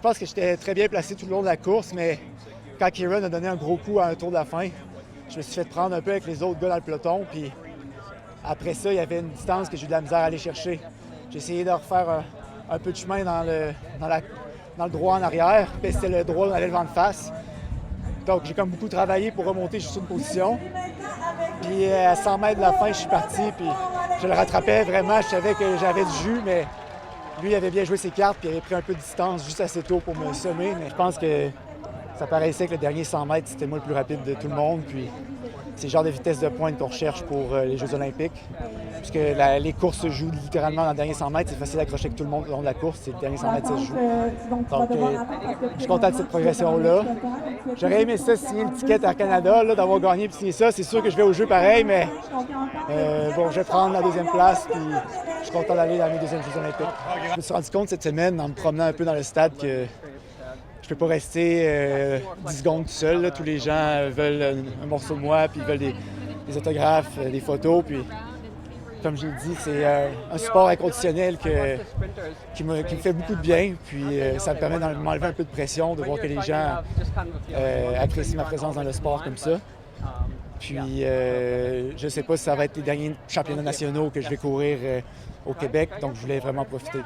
Je pense que j'étais très bien placé tout le long de la course, mais quand Kieran a donné un gros coup à un tour de la fin, je me suis fait prendre un peu avec les autres gars dans le peloton. Puis après ça, il y avait une distance que j'ai eu de la misère à aller chercher. J'ai essayé de refaire un peu de chemin dans le droit en arrière, puis c'était le droit, on allait le vent de face. Donc j'ai comme beaucoup travaillé pour remonter juste une position. Puis à 100 mètres de la fin, je suis parti, puis je le rattrapais vraiment. Je savais que j'avais du jus, mais lui, il avait bien joué ses cartes, puis il avait pris un peu de distance juste assez tôt pour me semer. Mais je pense que ça paraissait que le dernier 100 mètres, c'était moi le plus rapide de tout le monde. Puis c'est le genre de vitesse de pointe qu'on recherche pour les Jeux olympiques. Puisque les courses se jouent littéralement dans le dernier 100 mètres. C'est facile d'accrocher avec tout le monde au long de la course. C'est le dernier 100 mètres, ça se joue. Donc, je suis content de cette progression-là. J'aurais aimé ça, signer le ticket à Canada, là, d'avoir gagné et signer ça. C'est sûr que je vais au jeu pareil, mais bon, je vais prendre la deuxième place. Puis je suis content d'aller dans mes deuxièmes Jeux olympiques. Je me suis rendu compte cette semaine, en me promenant un peu dans le stade, que je peux pas rester 10 secondes tout seul. Là. Tous les gens veulent un morceau de moi, puis ils veulent des autographes, des photos. Puis, comme je l'ai dit, c'est un sport inconditionnel qui me fait beaucoup de bien. Puis ça me permet de m'enlever un peu de pression, de voir que les gens apprécient ma présence dans le sport comme ça. Puis je ne sais pas si ça va être les derniers championnats nationaux que je vais courir au Québec, donc je voulais vraiment profiter.